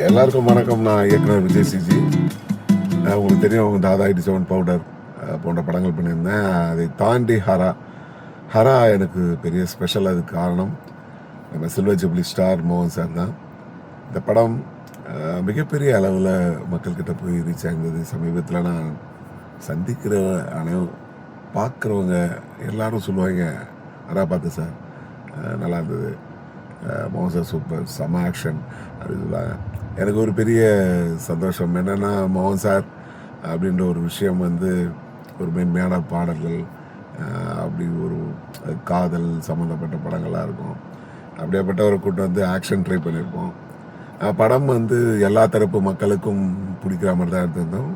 எல்லாருக்கும் வணக்கம். நான் இயக்குனர் விஜய் சிஜி. உங்களுக்கு தெரியும், தாதா 87 பவுடர் போன்ற படங்கள் பண்ணியிருந்தேன். அதை தாண்டி ஹரா எனக்கு பெரிய ஸ்பெஷல். அதுக்கு காரணம் நம்ம சில்வர் ஜூப்ளி ஸ்டார் மோகன் சார் தான். இந்த படம் மிகப்பெரிய அளவில் மக்கள்கிட்ட போய் ரீச் ஆகிருந்தது. சமீபத்தில் நான் சந்திக்கிற பார்க்குறவங்க எல்லாரும் சொல்லுவாங்க, ஹரா பார்த்து சார் நல்லா இருந்தது, மோகன் சார் சூப்பர், செம ஆக்ஷன் அப்படின்னு சொல்லுவாங்க. எனக்கு ஒரு பெரிய சந்தோஷம் என்னென்னா, மோகன் சார் அப்படின்ற ஒரு விஷயம் ஒரு மென்மையான பாடல்கள், அப்படி ஒரு காதல் சம்மந்தப்பட்ட படங்களாக இருக்கும். அப்படியேப்பட்ட ஒரு கூட்டம் ஆக்ஷன் ட்ரை பண்ணியிருப்போம். படம் எல்லா தரப்பு மக்களுக்கும் பிடிக்கிற மாதிரி தான் எடுத்திருந்தோம்.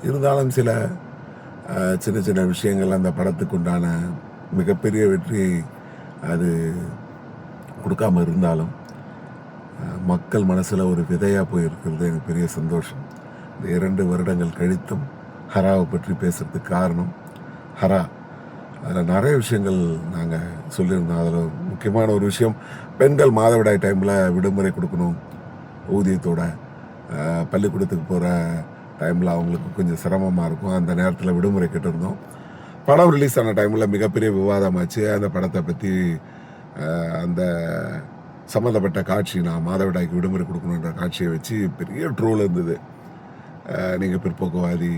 இருந்தாலும் சில சின்ன சின்ன விஷயங்கள் அந்த படத்துக்கு உண்டான மிகப்பெரிய வெற்றி அது கொடுக்காமல் இருந்தாலும் மக்கள் மனசில் ஒரு விதையாக போயிருக்கிறது எனக்கு பெரிய சந்தோஷம். இந்த 2 வருடங்கள் கழித்தும் ஹராவை பற்றி பேசுகிறதுக்கு காரணம் ஹரா. அதில் நிறைய விஷயங்கள் நாங்கள் சொல்லியிருந்தோம். அதில் முக்கியமான ஒரு விஷயம், பெண்கள் மாதவிடாய் டைமில் விடுமுறை கொடுக்கணும் ஊதியத்தோட. பள்ளிக்கூடத்துக்கு போகிற டைமில் அவங்களுக்கு கொஞ்சம் சிரமமாக இருக்கும். அந்த நேரத்தில் விடுமுறை கேட்டிருந்தோம். படம் ரிலீஸ் ஆன டைமில் மிகப்பெரிய விவாதமாச்சு. அந்த படத்தை பற்றி அந்த சம்மந்தப்பட்ட காட்சி, நான் மாதவிடாய்க்கு விடுமுறை கொடுக்கணுன்ற காட்சியை வச்சு பெரிய ட்ரோல் இருந்தது. நீங்கள் பிற்போக்குவாதி,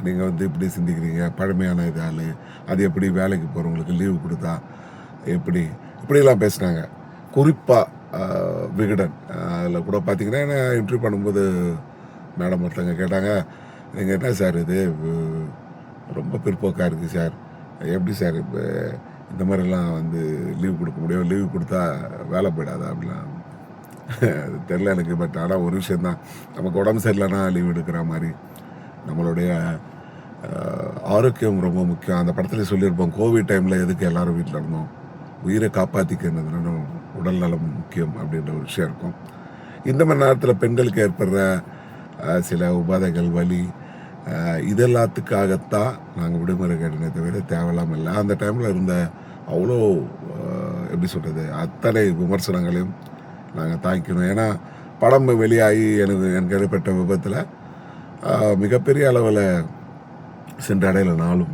நீங்கள் இப்படி சிந்திக்கிறீங்க, பழமையான இதால், அது எப்படி வேலைக்கு போகிறவங்களுக்கு லீவு கொடுத்தா இப்படிலாம் பேசுனாங்க. குறிப்பாக விகடன் அதில் கூட பார்த்தீங்கன்னா, என்ன இன்டர்வியூ பண்ணும்போது மேடம் ஒருத்தங்க கேட்டாங்க, நீங்கள் என்ன சார் இது ரொம்ப பிற்போக்காக இருக்குது சார், எப்படி சார் இப்போ இந்த மாதிரிலாம் லீவ் கொடுக்க முடியும், லீவ் கொடுத்தா வேலை போயிடாதா அப்படிலாம் அது தெரில எனக்கு. பட் ஆனால் ஒரு விஷயந்தான், நமக்கு உடம்பு சரியில்லைன்னா லீவ் எடுக்கிற மாதிரி நம்மளுடைய ஆரோக்கியம் ரொம்ப முக்கியம். அந்த படத்தில் சொல்லியிருப்போம், கோவிட் டைமில் எதுக்கு எல்லோரும் வீட்டில் இருந்தோம், உயிரை காப்பாற்றிக்கிறதுனால உடல் நலம் முக்கியம் அப்படின்ற ஒரு விஷயம் இருக்கும். இந்த மாதிரி நேரத்தில் பெண்களுக்கு ஏற்படுற சில உபாதைகள், வலி, இதெல்லாத்துக்காகத்தான் நாங்கள் விடுமுறை கேட்டனே தவிர தேவையில்லாமல் இல்லை. அந்த டைமில் இருந்த அவ்வளோ எப்படி சொல்கிறது, அத்தனை விமர்சனங்களையும் நாங்கள் தாங்கிக்கணும். ஏன்னா படம் வெளியாகி எனக்கு ஏற்பட்ட விபத்தில் மிகப்பெரிய அளவில் சென்றடையில நாளும்.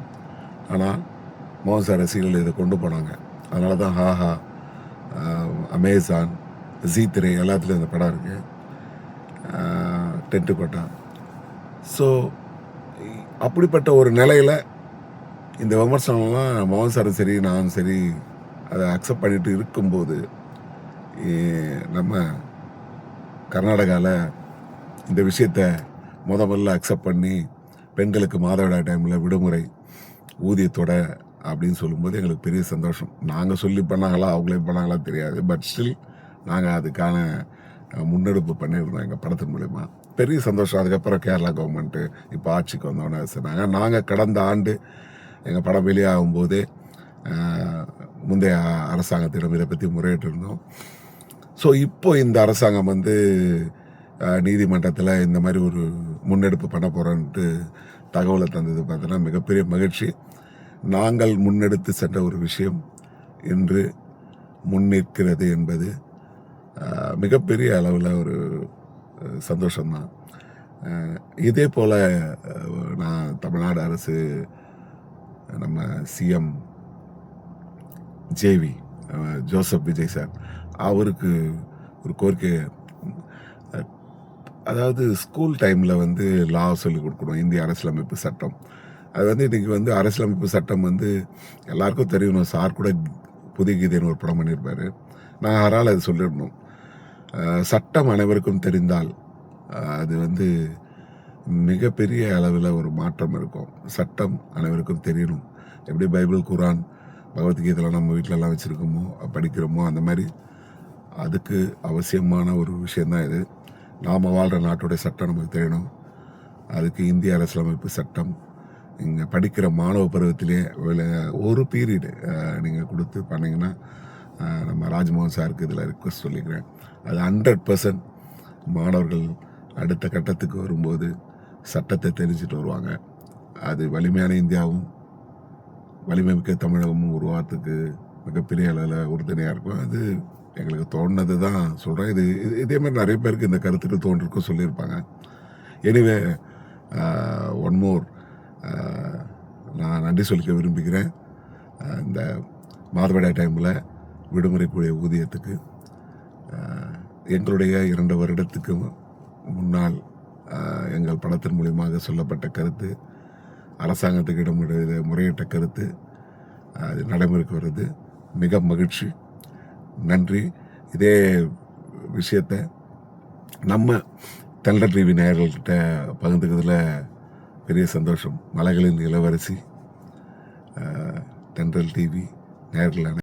ஆனால் மோகன் சார் ரசிகர்கள் இதை கொண்டு போனாங்க. அதனால தான் ஹாஹா, அமேசான், ஜீ3 எல்லாத்துலேயும் இந்த படம் இருக்குது, டென்ட்டு கோட்டா. ஸோ அப்படிப்பட்ட ஒரு நிலையில் இந்த விமர்சனம்லாம் மோகன் சாரும் சரி நானும் சரி அதை அக்செப்ட் பண்ணிட்டு இருக்கும்போது, நம்ம கர்நாடகாவில் இந்த விஷயத்தை முதல்ல அக்செப்ட் பண்ணி பெண்களுக்கு மாதவிடாய் டைமில் விடுமுறை ஊதியத்தோட அப்படின்னு சொல்லும்போது எங்களுக்கு பெரிய சந்தோஷம். நாங்கள் சொல்லி பண்ணாங்களா அவங்களே பண்ணாங்களா தெரியாது. பட் ஸ்டில் நாங்கள் அதுக்கான முன்னெடுப்பு பண்ணியிருந்தோம் எங்கள் படத்தின் மூலயமா. பெரிய சந்தோஷம். அதுக்கப்புறம் கேரளா கவர்மெண்ட்டு இப்போ ஆட்சிக்கு வந்தோன்னே சொன்னாங்க. நாங்கள் கடந்த ஆண்டு எங்கள் படம் வெளியாகும் போதே முந்தைய அரசாங்கத்திடம் இதை பற்றி முறையிட்டிருந்தோம். ஸோ இப்போ இந்த அரசாங்கம் நீதிமன்றத்தில் இந்த மாதிரி ஒரு முன்னெடுப்பு பண்ண போகிறோன்ட்டு தகவலை தந்தது பார்த்தோன்னா மிகப்பெரிய மகிழ்ச்சி. நாங்கள் முன்னெடுத்து சென்ற ஒரு விஷயம் இன்று முன்னிற்கிறது என்பது மிகப்பெரிய அளவில் ஒரு சந்தோஷம்தான். இதே போல் நான் தமிழ்நாடு அரசு, நம்ம CM JV Joseph Vijay sir, அவருக்கு ஒரு கோரிக்கை, அதாவது ஸ்கூல் டைமில் லா சொல்லிக் கொடுக்கணும், இந்திய அரசியலமைப்பு சட்டம். அது இன்றைக்கி அரசியலமைப்பு சட்டம் எல்லாருக்கும் தெரியணும். சார் கூட புதிய கீதைன்னு ஒரு படம் பண்ணியிருப்பார். நான் ஹரால் அது சொல்லிடணும், சட்டம் அனைவருக்கும் தெரிந்தால் அது மிகப்பெரிய அளவில் ஒரு மாற்றம் இருக்கும். சட்டம் அனைவருக்கும் தெரியணும். எப்படி பைபிள், குரான், பகவத்கீதைலாம் நம்ம வீட்டிலலாம் வச்சுருக்கோமோ படிக்கிறோமோ, அந்த மாதிரி அதுக்கு அவசியமான ஒரு விஷயந்தான் இது. நாம் வாழ்கிற நாட்டுடைய சட்டம் நமக்கு தெரியணும். அதுக்கு இந்திய அரசியலமைப்பு சட்டம் இங்கே படிக்கிற மாணவ பருவத்திலே ஒரு பீரியடு நீங்கள் கொடுத்து பண்ணிங்கன்னா, நம்ம ராஜ்மோகன் சாருக்கு இதில் ரிக்வெஸ்ட் சொல்லிக்கிறேன், அது 100% மாணவர்கள் அடுத்த கட்டத்துக்கு வரும்போது சட்டத்தை தெரிஞ்சுட்டு வருவாங்க. அது வலிமையான இந்தியாவும் வலிமை மிக்க தமிழகமும் உருவாகிறதுக்கு மிகப்பெரிய அளவில் உறுதுணையாக இருக்கும். அது எங்களுக்கு தோணுனது தான் சொல்கிறேன். இதே மாதிரி நிறைய பேருக்கு இந்த கருத்துக்கள் தோன்றிருக்கும், சொல்லியிருப்பாங்க. எனிவே ஒன் மோர் நான் நன்றி சொல்லிக்க விரும்புகிறேன். இந்த மாதவிடாய் டைமில் விடுமுறைக்குரிய ஊதியத்துக்கு எங்களுடைய 2 வருடத்துக்கு முன்னால் எங்கள் படத்தின் மூலியமாக சொல்லப்பட்ட கருத்து, அரசாங்கத்துக்கிடம் முறையிட்ட கருத்து அது நடைமுறைக்கு வருது. மிக மகிழ்ச்சி, நன்றி. இதே விஷயத்தை நம்ம தென்றல் டிவி நேயர்கள்கிட்ட பகிர்ந்துக்கிறதுல பெரிய சந்தோஷம். மலைகளின் இளவரசி தென்றல் டிவி நேயர்கள்